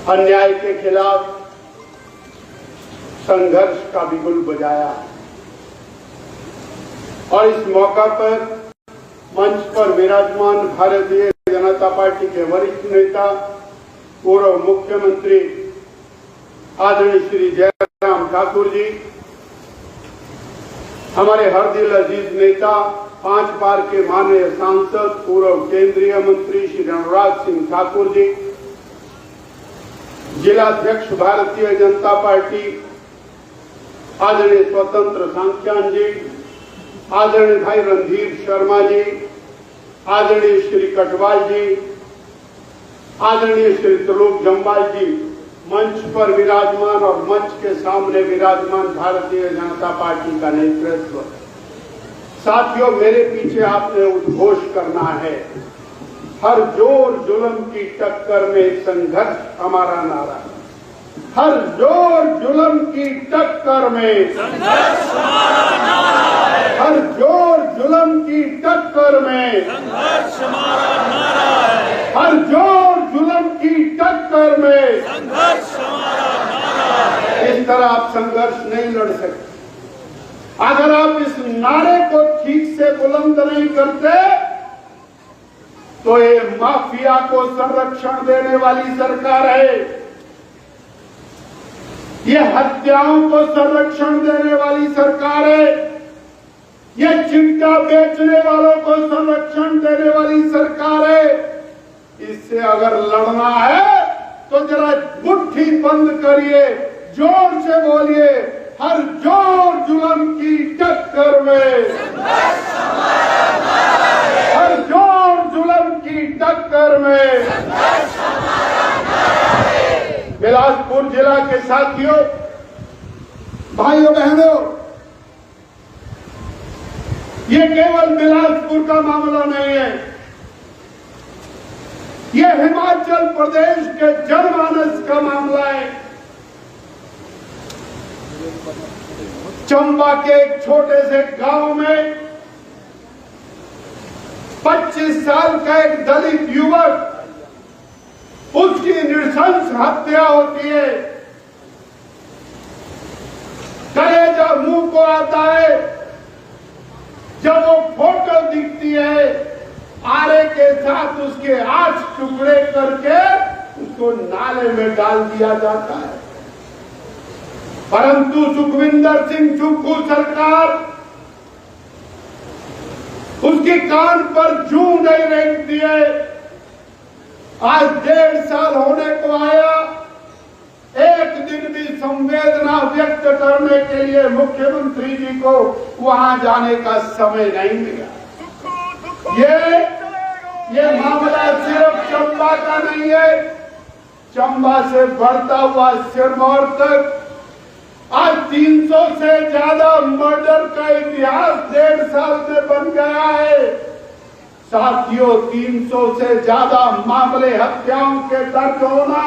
अन्याय के खिलाफ संघर्ष का बिगुल बजाया और इस मौका पर मंच पर विराजमान भारतीय जनता पार्टी के वरिष्ठ नेता पूर्व मुख्यमंत्री आदरणीय श्री जयराम ठाकुर जी, हमारे हर दिल अजीज नेता 5 बार के माननीय सांसद पूर्व केंद्रीय मंत्री श्री अनुराग सिंह ठाकुर जी, जिलाध्यक्ष भारतीय जनता पार्टी आदरणीय स्वतंत्र सांख्यान जी, आदरणीय भाई रणधीर शर्मा जी, आदरणीय श्री कटवाल जी, आदरणीय श्री त्रिलोक जम्वाल जी, मंच पर विराजमान और मंच के सामने विराजमान भारतीय जनता पार्टी का नेतृत्व। साथियों, मेरे पीछे आपने उद्घोष करना है, हर जोर जुल्म की टक्कर में संघर्ष हमारा नारा। हर जोर जुल्म की टक्कर में संघर्ष हमारा नारा है। हर जोर जुल्म की टक्कर में संघर्ष हमारा नारा है। हर जोर जुल्म की टक्कर में संघर्ष हमारा नारा है। इस तरह आप संघर्ष नहीं लड़ सकते अगर आप इस नारे को ठीक से बुलंद नहीं करते। तो ये माफिया को संरक्षण देने वाली सरकार है, ये हत्याओं को संरक्षण देने वाली सरकार है, ये चिट्टा बेचने वालों को संरक्षण देने वाली सरकार है। इससे अगर लड़ना है तो जरा मुट्ठी बंद करिए, जोर से बोलिए, हर जोर जुल्म की टक्कर में हर जोर जुल्म की टक्कर में बिलासपुर जिला के साथियों, भाइयों बहनों, ये केवल बिलासपुर का मामला नहीं है, ये हिमाचल प्रदेश के जनमानस का मामला है। चंबा के एक छोटे से गांव में 25 साल का एक दलित युवक, उसकी नृशंस हत्या होती है। कलेजा मुंह को आता है जब वो फोटो दिखती है, आरे के साथ उसके 8 टुकड़े करके उसको नाले में डाल दिया जाता है। परंतु सुखविंदर सिंह सुक्खू सरकार उसकी कान पर जूं नहीं रेंगती है। आज 1.5 साल होने को आया, एक दिन भी संवेदना व्यक्त करने के लिए मुख्यमंत्री जी को वहां जाने का समय नहीं मिला। ये मामला सिर्फ चंबा का नहीं है, चंबा से बढ़ता हुआ सिरमौर तक आज 300 से ज्यादा मर्डर का इतिहास 1.5 साल में बन गया है। साथियों, 300 से ज्यादा मामले हत्याओं के दर्ज होना,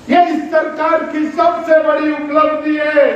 ये इस सरकार की सबसे बड़ी उपलब्धि है।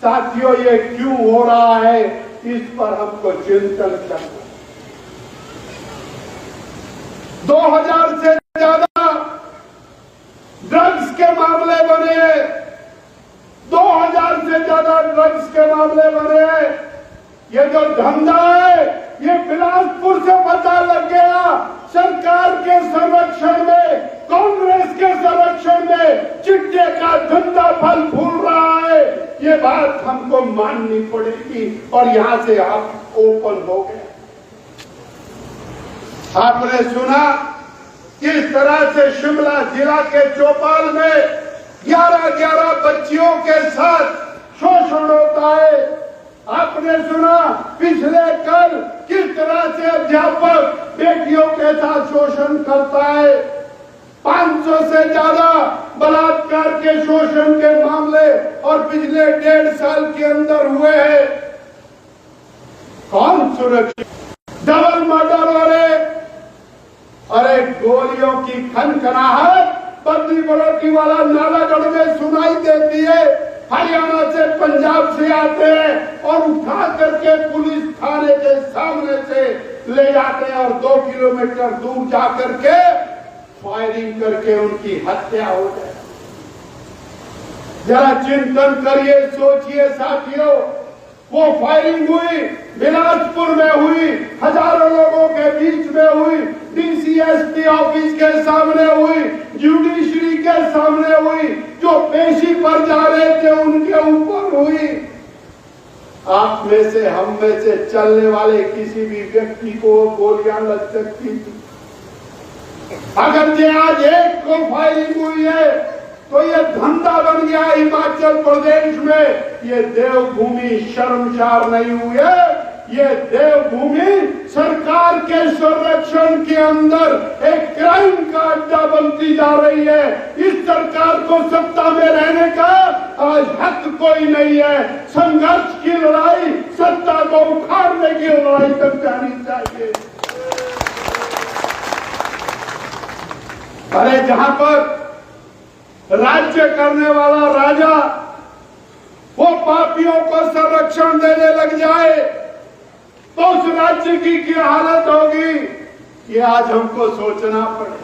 साथियों, ये क्यों हो रहा है, इस पर हमको चिंतन करना। 2000 से ज्यादा ड्रग्स के मामले बने हैं, 2000 से ज्यादा ड्रग्स के मामले बने हैं। ये जो धंधा है, ये बिलासपुर से पता लग गया, सरकार के संरक्षण माननी पड़ेगी। और यहां से आप ओपन हो गए। आपने सुना किस तरह से शिमला जिला के चौपाल में 11-11 बच्चियों के साथ शोषण होता है। आपने सुना पिछले कल किस तरह से अध्यापक बेटियों के साथ शोषण करता है। 500 से ज्यादा बलात्कार के शोषण के मामले और पिछले 1.5 साल के अंदर हुए हैं। कौन सुरक्षित? डबल मर्डर हो रहे। अरे गोलियों की खनखनाहट बद्री बड़ौती वाला नालागढ़ में सुनाई देती है। हरियाणा से पंजाब से आते हैं और उठा करके पुलिस थाने के सामने से ले जाते हैं और 2 किलोमीटर दूर जा करके फायरिंग करके उनकी हत्या हो जाए। जरा चिंतन करिए, सोचिए साथियों, वो फायरिंग हुई बिलासपुर में हुई, हजारों लोगों के बीच में हुई, डीसीएसपी ऑफिस के सामने हुई, जुडिशरी के सामने हुई, जो पेशी पर जा रहे थे उनके ऊपर हुई। आप में से, हम में से चलने वाले किसी भी व्यक्ति को गोलियां लग सकती थी। अगर ये आज एक को फायरिंग हुई है तो ये धंधा बन गया हिमाचल प्रदेश में। ये देवभूमि शर्मसार नहीं हुई है। ये देवभूमि सरकार के संरक्षण के अंदर एक क्राइम का अड्डा बनती जा रही है। इस सरकार को सत्ता में रहने का आज हक कोई नहीं है। संघर्ष की लड़ाई, सत्ता को उखाड़ने की लड़ाई तक जानी चाहिए। अरे जहां पर राज्य करने वाला राजा वो पापियों को संरक्षण देने लग जाए तो उस राज्य की क्या हालत होगी, ये आज हमको सोचना पड़े।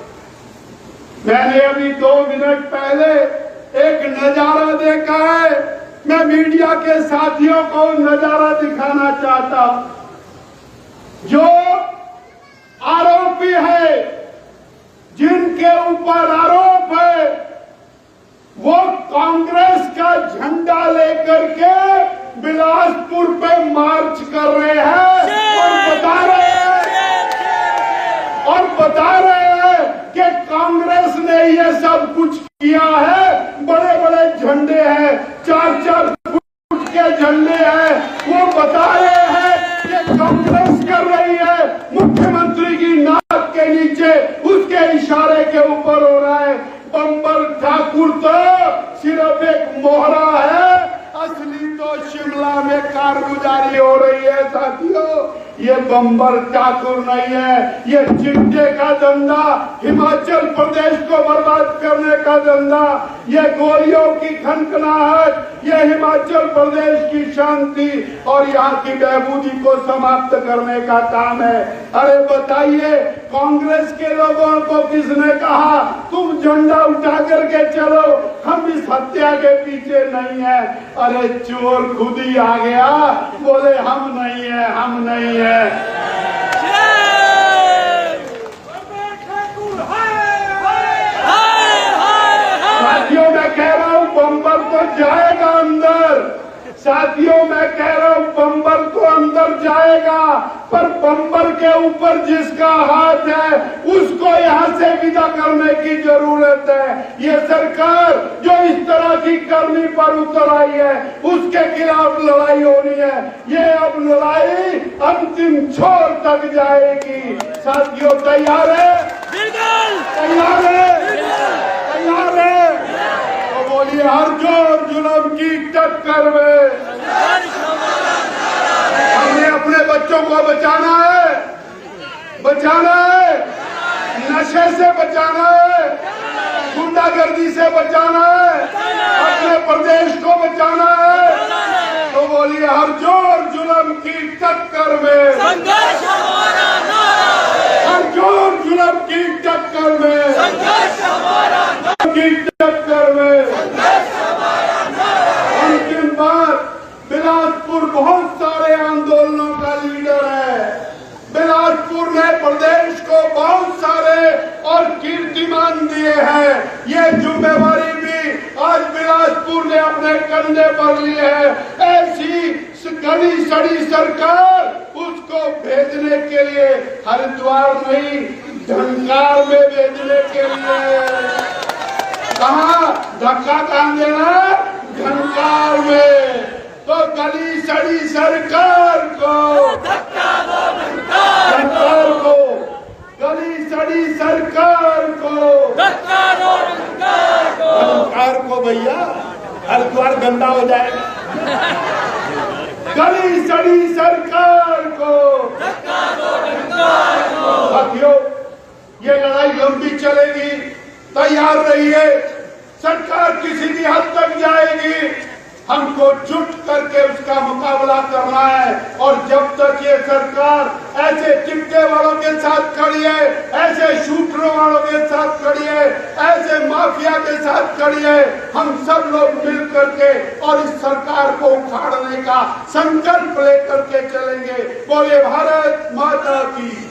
मैंने अभी 2 मिनट पहले एक नजारा देखा है। मैं मीडिया के साथियों को नजारा दिखाना चाहता हूं। जो आरोपी है, जिनके ऊपर आरोप है, वो कांग्रेस का झंडा लेकर के बिलासपुर पे मार्च कर रहे हैं और बता रहे हैं कि कांग्रेस ने ये सब कुछ किया है। बड़े बड़े झंडे हैं, 4-4 फुट के झंडे हैं। वो बता रहे हैं कि कांग्रेस कर रही है। मुख्यमंत्री की नाक के नीचे उसके इशारे के ऊपर हो रहा है। बंबर ठाकुर तो सिर्फ एक मोहरा है, असली तो शिमला में कारगुजारी हो रही है। साथियों, ये बंबर ठाकुर नहीं है, ये चिट्टे का धंधा, हिमाचल प्रदेश को बर्बाद करने का धंधा, ये गोलियों की खनखनाहट, ये हिमाचल प्रदेश की शांति और यहाँ की बहबूदी को समाप्त करने का काम है। अरे बताइए, कांग्रेस के लोगों को किसने कहा तुम झंडा उठा करके चलो, हम इस हत्या के पीछे नहीं है? अरे चोर खुद ही आ गया, बोले हम नहीं है, हम नहीं है। साथियों, मैं कह रहा हूं बम्बर तो जाएगा अंदर। साथियों, मैं कह रहा हूं बम्बर तो अंदर जाएगा, पर बम्बर के ऊपर जिसका हाथ है उसको यहां से विदा करने की जरूरत है। ये सरकार जो इस तरह की करनी पर उतर आई है, उसके खिलाफ लड़ाई होनी है। ये अब लड़ाई अंतिम छोर तक जाएगी। साथियों, तैयार है? तैयार है? तैयार है? तो बोलिए, हर जोर जुल्म की टक्कर में हमने अपने बच्चों को बचाना है, बचाना है, नशे से बचाना है, गुंडागर्दी से बचाना है, अपने प्रदेश को बचाना है। तो बोलिए, हर जोर जुल्म की टक्कर में संघर्ष हमारा नारा है। हर जोर जुल्म की टक्कर में संघर्ष हमारा की टक्कर में संघर्ष हमारा नारा है। अंतिम बार, बिलासपुर बहुत सारे आंदोलनों का लीडर है। बिलासपुर ने प्रदेश को बहुत सारे और कीर्तिमान दिए हैं। ये जिम्मेवारी भी आज बिलासपुर नागपुर ने अपने कंधे पर लिए है, ऐसी गली सड़ी सरकार उसको भेजने के लिए हरिद्वार नहीं ढंकार में भेजने के लिए कहा धक्का कहां देना ढंकार में। तो गली सड़ी सरकार को सरकार को गली सड़ी सरकार को सरकार को भैया हरिद्वार गंदा हो जाएगा। गली सड़ी सरकार को साथियों ये लड़ाई लंबी चलेगी, तैयार रहिए। सरकार किसी भी हद तक जाएगी, हमको जुट करके उसका मुकाबला करना है। और जब तक ये सरकार ऐसे चिपके वालों के साथ खड़ी है, ऐसे शूटरों वालों के साथ खड़ी है, ऐसे माफिया के साथ खड़ी है, हम सब लोग मिल करके और इस सरकार को उखाड़ने का संकल्प लेकर के चलेंगे। बोले भारत माता की।